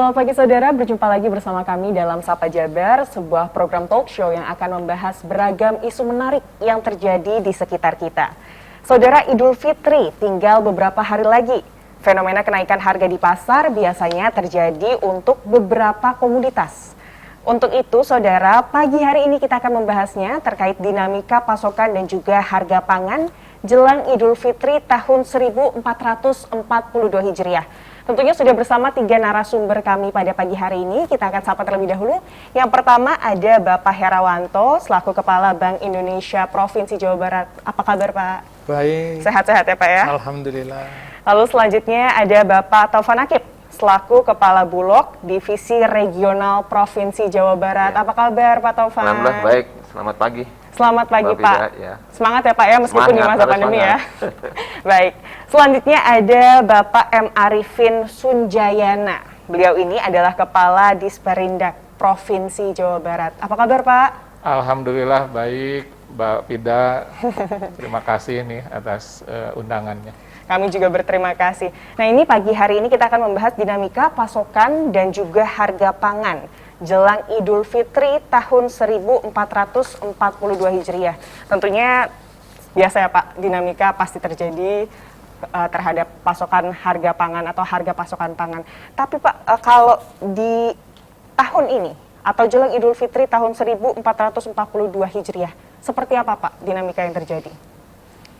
Selamat pagi saudara, berjumpa lagi bersama kami dalam Sapa Jabar, sebuah program talk show yang akan membahas beragam isu menarik yang terjadi di sekitar kita. Saudara, Idul Fitri tinggal beberapa hari lagi. Fenomena kenaikan harga di pasar biasanya terjadi untuk beberapa komoditas. Untuk itu, saudara, pagi hari ini kita akan membahasnya terkait dinamika pasokan dan juga harga pangan jelang Idul Fitri tahun 1442 Hijriah. Tentunya sudah bersama 3 narasumber kami pada pagi hari ini. Kita akan sapa terlebih dahulu. Yang pertama ada Bapak Herawanto selaku Kepala Bank Indonesia Provinsi Jawa Barat. Apa kabar Pak? Baik. Sehat-sehat ya Pak ya? Alhamdulillah. Lalu selanjutnya ada Bapak Taufan Akib selaku Kepala Bulog Divisi Regional Provinsi Jawa Barat. Ya. Apa kabar Pak Taufan? Alhamdulillah baik, selamat pagi. Selamat pagi Mbak Pak. Fida, ya. Semangat ya Pak ya meskipun di masa pandemi semangat. ya. Baik. Selanjutnya ada Bapak M. Arifin Sunjayana. Beliau ini adalah Kepala Disperindak Provinsi Jawa Barat. Apa kabar Pak? Alhamdulillah baik, Mbak Fida. Terima kasih nih atas undangannya. Kami juga berterima kasih. Nah ini pagi hari ini kita akan membahas dinamika pasokan dan juga harga pangan jelang Idul Fitri tahun 1442 Hijriah. Tentunya biasa ya Pak, dinamika pasti terjadi terhadap pasokan harga pangan atau harga pasokan pangan. Tapi Pak, kalau di tahun ini atau jelang Idul Fitri tahun 1442 Hijriah, seperti apa Pak dinamika yang terjadi?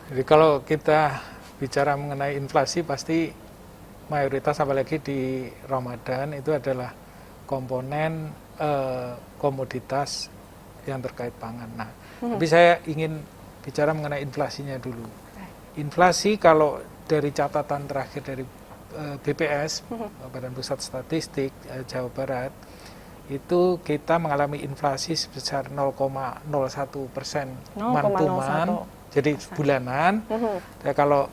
Jadi kalau kita bicara mengenai inflasi pasti mayoritas apalagi di Ramadan itu adalah komponen komoditas yang terkait pangan. Nah, tapi saya ingin bicara mengenai inflasinya dulu. Inflasi kalau dari catatan terakhir dari BPS, Badan Pusat Statistik Jawa Barat, itu kita mengalami inflasi sebesar 0,01% month-to-month, jadi bulanan. Ya, kalau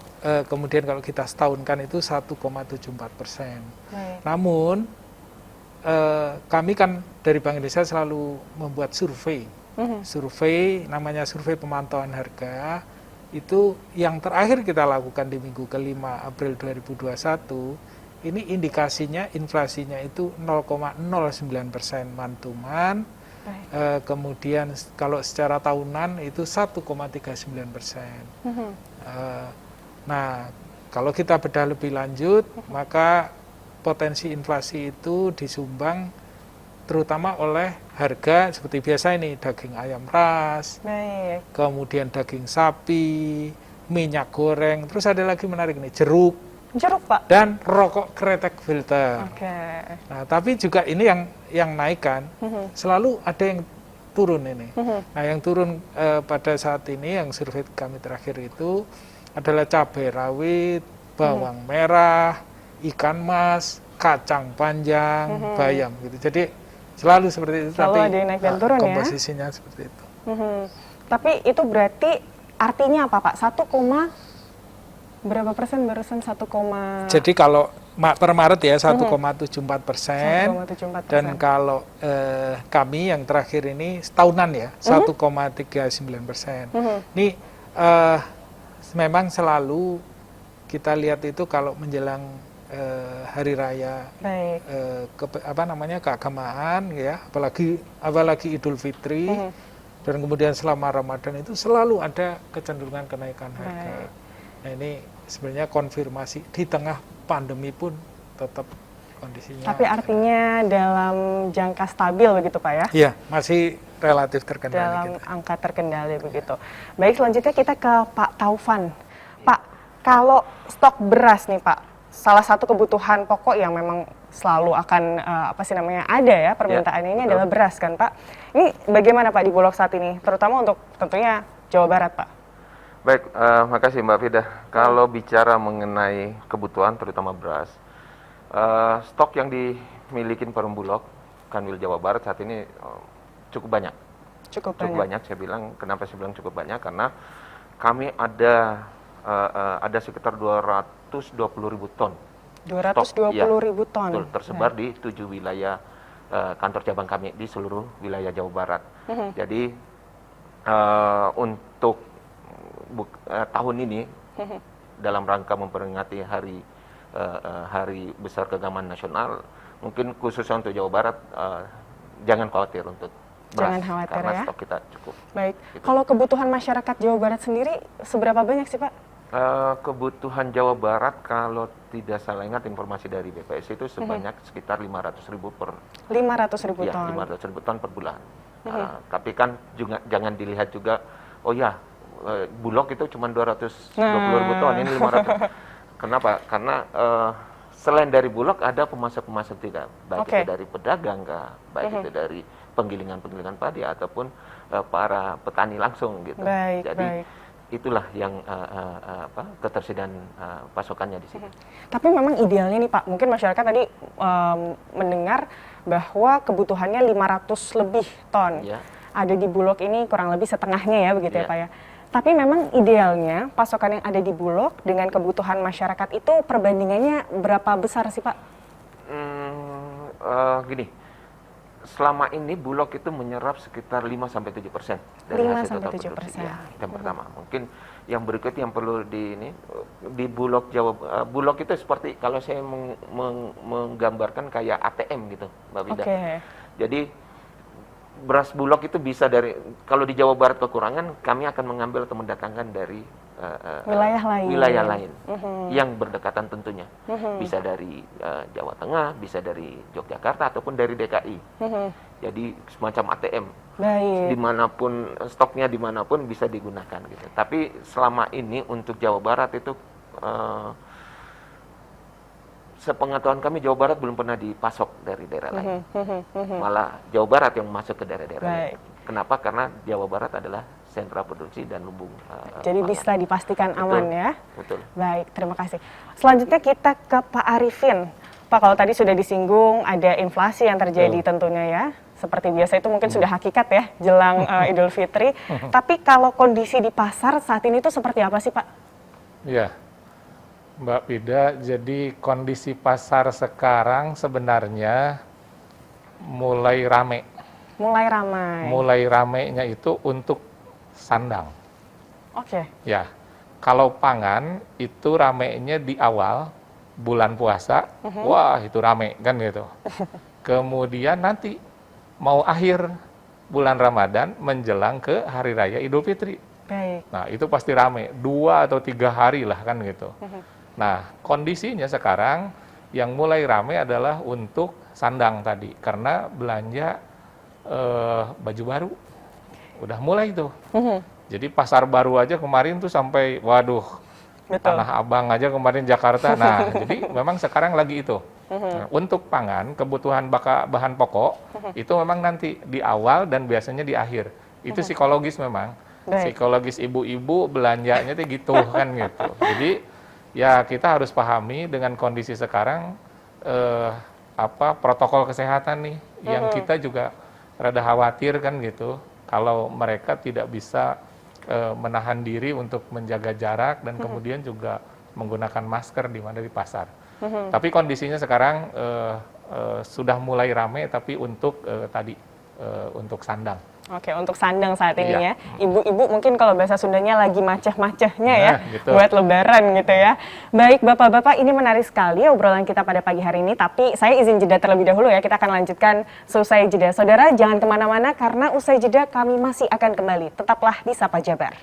kemudian kalau kita setahunkan itu 1,74%. Namun kami kan dari Bank Indonesia selalu membuat survei. Survei namanya survei pemantauan harga. Itu yang terakhir kita lakukan di minggu ke-5 April 2021. Ini indikasinya inflasinya itu 0,09% month-to-month. Kemudian kalau secara tahunan itu 1,39%. Nah, kalau kita bedah lebih lanjut, maka potensi inflasi itu disumbang terutama oleh harga seperti biasa ini, daging ayam ras, kemudian daging sapi, minyak goreng, terus ada lagi menarik nih, jeruk Pak, dan rokok kretek filter. Nah, tapi juga ini yang naik kan, selalu ada yang turun ini. Nah, yang turun pada saat ini yang survei kami terakhir itu adalah cabai rawit, bawang merah, ikan mas, kacang panjang, bayam gitu. Jadi selalu seperti itu. Selalu tapi ada yang naik dan turun komposisinya seperti itu. Tapi itu berarti artinya apa Pak? Berapa persen barusan 1, Jadi kalau per Maret ya 1,74%, dan kalau kami yang terakhir ini setahunan ya 1,39%. Ini memang selalu kita lihat itu kalau menjelang hari raya keagamaan ya, apalagi Idul Fitri dan kemudian selama Ramadan itu selalu ada kecenderungan kenaikan harga. Nah, ini sebenarnya konfirmasi di tengah pandemi pun tetap kondisinya. Tapi artinya dalam jangka stabil begitu Pak ya? Iya, masih relatif terkendali. Dalam angka terkendali begitu. Baik, selanjutnya kita ke Pak Taufan. Pak, kalau stok beras nih Pak, salah satu kebutuhan pokok yang memang selalu akan ada ya permintaannya ini adalah beras kan Pak. Ini bagaimana Pak di Bulog saat ini, terutama untuk tentunya Jawa Barat Pak? Baik, makasih Mbak Fida. Kalau bicara mengenai kebutuhan terutama beras, stok yang dimiliki Perum Bulog Kanwil Jawa Barat saat ini cukup banyak. Cukup banyak. Saya bilang, kenapa saya bilang cukup banyak? Karena kami ada sekitar 220.000 ton. 220.000 ton. Betul, tersebar di 7 wilayah kantor cabang kami di seluruh wilayah Jawa Barat. Jadi untuk tahun ini dalam rangka memperingati hari besar keagamaan nasional, mungkin khususnya untuk Jawa Barat jangan khawatir untuk beras, Jangan khawatir karena ya. stok kita cukup. Baik. Gitu. Kalau kebutuhan masyarakat Jawa Barat sendiri seberapa banyak sih Pak? Kebutuhan Jawa Barat kalau tidak salah ingat informasi dari BPS itu sebanyak sekitar 500.000 per 500.000 ya, ton. 500.000 ton per bulan. Tapi kan juga jangan dilihat juga, oh ya Bulog itu cuma 220.000 ton, ini 500. Kenapa? Karena selain dari Bulog ada pemasok-pemasok juga, baik itu dari pedagang, baik itu dari penggilingan padi ataupun para petani langsung gitu. Jadi itulah yang ketersediaan pasokannya di sini. Tapi memang idealnya nih Pak, mungkin masyarakat tadi mendengar bahwa kebutuhannya 500 lebih ton. Ya. Ada di Bulog ini kurang lebih setengahnya ya begitu ya Pak ya. Tapi memang idealnya pasokan yang ada di Bulog dengan kebutuhan masyarakat itu perbandingannya berapa besar sih Pak? Gini, selama ini Bulog itu menyerap sekitar 5-7% dari hasil total produksi. Ya, yang pertama. Mungkin yang berikutnya yang perlu di Bulog Bulog itu seperti kalau saya menggambarkan kayak ATM gitu, Mbak Vida. Jadi beras Bulog itu bisa kalau di Jawa Barat kekurangan, kami akan mengambil atau mendatangkan dari wilayah lain yang berdekatan tentunya. Bisa dari Jawa Tengah, bisa dari Yogyakarta ataupun dari DKI. Jadi semacam ATM. Dimanapun stoknya dimanapun bisa digunakan gitu. Tapi selama ini untuk Jawa Barat itu sepengetahuan kami Jawa Barat belum pernah dipasok dari daerah lain. Malah Jawa Barat yang masuk ke daerah-daerah lain. Kenapa? Karena Jawa Barat adalah sentra produksi dan lumbung. Jadi bisa dipastikan aman ya. Betul. Baik, terima kasih. Selanjutnya kita ke Pak Arifin. Pak, kalau tadi sudah disinggung ada inflasi yang terjadi tentunya ya. Seperti biasa itu mungkin sudah hakikat ya jelang Idul Fitri. Tapi kalau kondisi di pasar saat ini itu seperti apa sih Pak? Ya, Mbak Vida, jadi kondisi pasar sekarang sebenarnya mulai ramai. Mulai ramainya itu untuk sandang. Ya, kalau pangan itu ramainya di awal bulan puasa, wah itu ramai kan gitu. Kemudian nanti mau akhir bulan Ramadan menjelang ke Hari Raya Idul Fitri. Nah itu pasti ramai, 2 atau 3 hari lah kan gitu. Nah kondisinya sekarang yang mulai ramai adalah untuk sandang tadi, karena belanja baju baru udah mulai tuh. Jadi pasar baru aja kemarin tuh sampai waduh, Tanah Abang aja kemarin Jakarta. Nah jadi memang sekarang lagi itu. Nah, untuk pangan kebutuhan bahan pokok itu memang nanti di awal dan biasanya di akhir. Itu psikologis memang. Psikologis ibu-ibu belanjanya tuh gitu kan gitu. Jadi ya kita harus pahami dengan kondisi sekarang protokol kesehatan nih yang kita juga rada khawatir kan gitu. Kalau mereka tidak bisa menahan diri untuk menjaga jarak dan kemudian juga menggunakan masker di mana di pasar. Tapi kondisinya sekarang sudah mulai ramai, tapi untuk untuk sandang. Oke, untuk sandang saat ini ya. Ibu-ibu mungkin kalau bahasa Sundanya lagi maceh-macehnya ya, gitu. Buat lebaran gitu ya. Baik Bapak-Bapak, ini menarik sekali obrolan kita pada pagi hari ini, tapi saya izin jeda terlebih dahulu ya, kita akan lanjutkan seusai jeda. Saudara jangan kemana-mana karena usai jeda kami masih akan kembali. Tetaplah di Sapa Jabar.